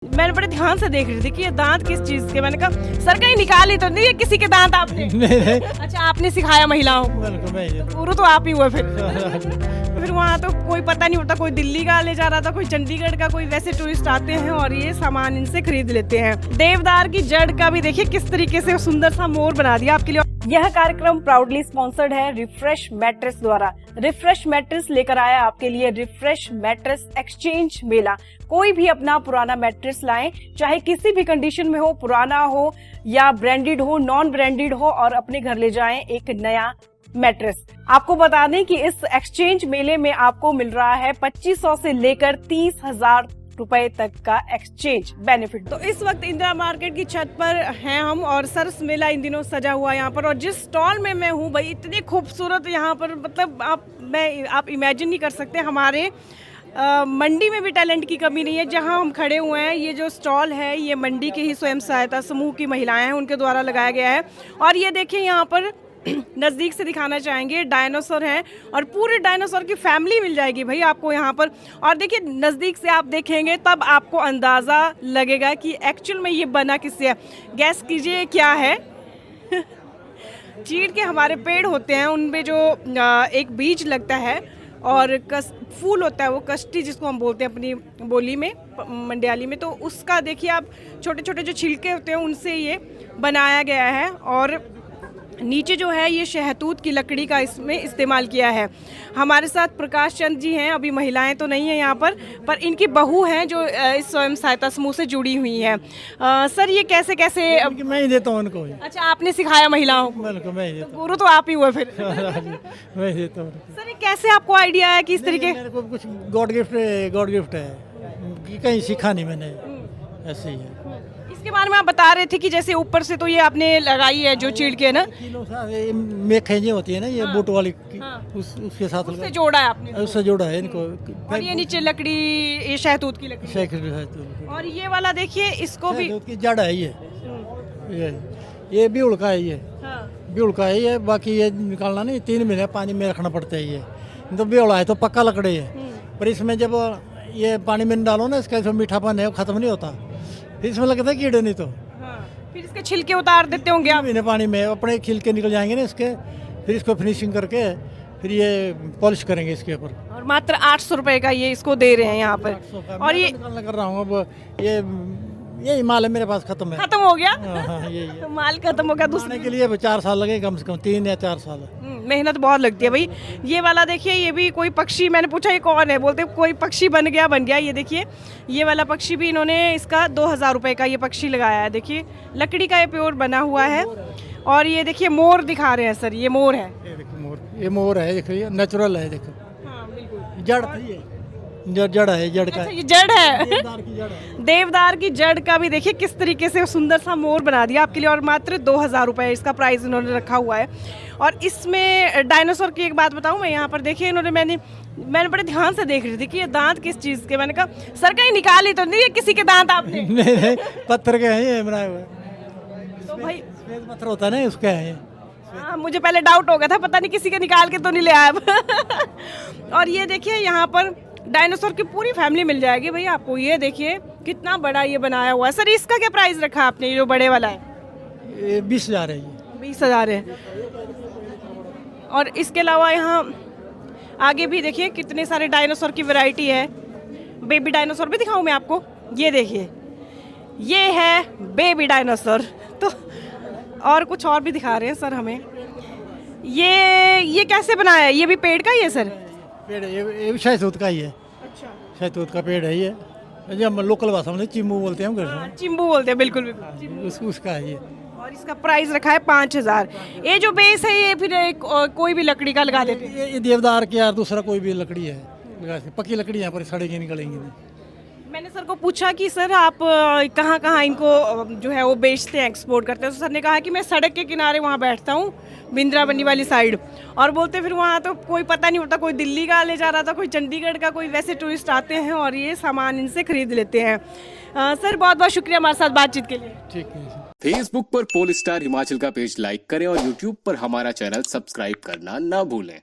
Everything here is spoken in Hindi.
मैंने बड़े ध्यान से देख रही थी कि ये दांत किस चीज के। मैंने कहा सर कहीं निकाल ही तो नहीं है किसी के दांत आपने? नहीं अच्छा, आपने सिखाया महिलाओं को? बिल्कुल नहीं। गुरु तो आप ही हुए फिर वहाँ तो कोई पता नहीं होता, कोई दिल्ली का ले जा रहा था, कोई चंडीगढ़ का, कोई वैसे टूरिस्ट आते हैं और ये सामान इनसे खरीद लेते हैं। देवदार की जड़ का भी देखिए किस तरीके से सुंदर सा मोर बना दिया आपके लिए। यह कार्यक्रम प्राउडली स्पॉन्सर्ड है रिफ्रेश मैट्रेस द्वारा। रिफ्रेश मैट्रेस लेकर आया आपके लिए रिफ्रेश मैट्रेस एक्सचेंज मेला। कोई भी अपना पुराना मैट्रेस लाएं, चाहे किसी भी कंडीशन में हो, पुराना हो या ब्रांडेड हो, नॉन ब्रांडेड हो, और अपने घर ले जाएं एक नया मैट्रेस। आपको बता दें कि इस एक्सचेंज मेले में आपको मिल रहा है 2500 से लेकर 30,000 रुपए तक का एक्सचेंज बेनिफिट। तो इस वक्त इंदिरा मार्केट की छत पर हैं हम और सरस मेला इन दिनों सजा हुआ है यहाँ पर। और जिस स्टॉल में मैं हूँ भाई, इतनी खूबसूरत यहाँ पर, मतलब आप इमेजिन नहीं कर सकते। हमारे मंडी में भी टैलेंट की कमी नहीं है। जहाँ हम खड़े हुए हैं, ये जो स्टॉल है ये मंडी के ही स्वयं सहायता समूह की महिलाएं हैं, उनके द्वारा लगाया गया है। और ये देखिए यहाँ पर नज़दीक से दिखाना चाहेंगे, डायनासोर हैं और पूरे डायनासोर की फैमिली मिल जाएगी भाई आपको यहाँ पर। और देखिए नज़दीक से आप देखेंगे तब आपको अंदाज़ा लगेगा कि एक्चुअल में ये बना किससे है। गैस कीजिए क्या है। चीड़ के हमारे पेड़ होते हैं, उनमें जो एक बीज लगता है और फूल होता है, वो कष्टी जिसको हम बोलते हैं अपनी बोली में, मंडियाली में, तो उसका देखिए आप छोटे छोटे जो छिलके होते हैं उनसे ये बनाया गया है। और नीचे जो है ये शहतूत की लकड़ी का इसमें इस्तेमाल किया है। हमारे साथ प्रकाश चंद जी हैं, अभी महिलाएं तो नहीं हैं यहाँ पर इनकी बहू हैं जो इस स्वयं सहायता समूह से जुड़ी हुई हैं। सर ये कैसे कैसे? मैं ही देता हूँ उनको। अच्छा, आपने सिखाया महिलाओं को? बिल्कुल मैं ही देता हूँ। गुरु तो आप ही हुए फिर। मैं ही देता हूँ। सर ये कैसे आपको आइडिया है कि इस तरीके? मेरे को कुछ गॉड गिफ्ट है, कहीं सीखा नहीं मैंने, ऐसे ही है। इसके बारे में आप बता रहे थे कि जैसे ऊपर से तो ये आपने लगाई है जो चीड़ के ना, मेखें होती है ना, ये बूट वाली, उसके साथ उससे जोड़ा है आपने, उससे जोड़ा है इनको। और ये नीचे लकड़ी, ये शहतूत की लकड़ी। और ये वाला देखिए, इसको भी की जड़ है ये भी उड़का है, ये भी उड़का है ये। बाकी ये निकालना नहीं, 3 महीने पानी में रखना पड़ता है। ये तो बेवड़ा है तो पक्का लकड़ी है, पर इसमें जब ये पानी में डालो ना, इसका जो मीठापन है वो खत्म नहीं होता, फिर इसमें लगता है कीड़े नहीं तो। फिर इसके छिलके उतार देते होंगे आप? महीने पानी में अपने छिलके निकल जाएंगे ना इसके, फिर इसको फिनिशिंग करके फिर ये पॉलिश करेंगे इसके ऊपर। और मात्र 800 रुपए का ये इसको दे रहे हैं यहाँ पर। और ये कर रहा हूँ अब, ये माल है मेरे पास, खत्म है, खत्म हो गया। ये माल खत्म हो गया। दूसरे के लिए 4 साल लगे, कम से कम 3 या 4 साल। मेहनत बहुत लगती है भाई। ये वाला देखिए, ये भी कोई पक्षी, मैंने पूछा ये कौन है, बोलते कोई पक्षी बन गया। ये देखिए ये वाला पक्षी भी इन्होंने, इसका 2000 रुपए का ये पक्षी लगाया है। देखिए लकड़ी का ये प्योर बना हुआ है। और ये देखिए मोर दिखा रहे हैं सर, ये मोर है। ये मोर है, देखिए नेचुरल है, देखो। हाँ बिल्कुल। जड़ है, जड़ है, जड़ का। अच्छा, ये जड़ है। देवदार की जड़ है। देवदार की जड़ का भी देखिए किस तरीके से सुंदर सा मोर बना दिया आपके लिए। और मात्र 2000 रुपए इसका प्राइस इन्होंने रखा हुआ है। और इसमें डायनासोर की एक बात बताऊं मैं, यहाँ पर देखिए इन्होंने, मैंने बड़े ध्यान से देख रही थी कि ये दांत किस चीज के। मैंने कहा सर कहीं निकाल ही तो नहीं है किसी के दांत आपने? नहीं, पत्थर के हैं ये बनाए हुए। तो भाई पत्थर होता है ना, उसका है। हाँ, मुझे पहले डाउट हो गया था, पता नहीं किसी के निकाल के तो नहीं ले आया। और ये देखिए यहाँ पर डायनासोर की पूरी फैमिली मिल जाएगी भाई आपको। ये देखिए कितना बड़ा ये बनाया हुआ है। सर इसका क्या प्राइस रखा आपने, ये जो बड़े वाला है? ये 20,000 है। ये 20,000 है। और इसके अलावा यहाँ आगे भी देखिए कितने सारे डायनासोर की वैरायटी है। बेबी डायनासोर भी दिखाऊं मैं आपको, ये देखिए ये है बेबी डायनासोर। तो और कुछ और भी दिखा रहे हैं सर हमें। ये कैसे बनाया है? ये भी पेड़ का ही है सर? पेड़ ये शहतूत का ही है। अच्छा, शहतूत का पेड़ है ये, जो हम लोकल भाषा में चिम्बू बोलते हैं हम। चिम्बू बोलते हैं, बिल्कुल बिल्कुल। उसका है ये। और इसका प्राइस रखा है 5000। ये जो बेस है ये फिर कोई भी लकड़ी का लगा देते हैं? ये देवदार की यार, दूसरा कोई भी लकड़ी है लगा सकते। पक्की लकड़ी यहाँ पर सड़ेगी निकलेंगी नहीं। मैंने सर को पूछा कि सर आप कहाँ कहाँ इनको जो है वो बेचते हैं, एक्सपोर्ट करते हैं। तो सर ने कहा कि मैं सड़क के किनारे वहाँ बैठता हूँ, बिंद्राबनी वाली साइड। और बोलते फिर वहाँ तो कोई पता नहीं होता, कोई दिल्ली का ले जा रहा था, कोई चंडीगढ़ का, कोई वैसे टूरिस्ट आते हैं और ये सामान इनसे खरीद लेते हैं। सर बहुत बहुत शुक्रिया हमारे साथ बातचीत के लिए। ठीक है। फेसबुक पर पोल स्टार हिमाचल का पेज लाइक करें और यूट्यूब पर हमारा चैनल सब्सक्राइब करना ना भूलें।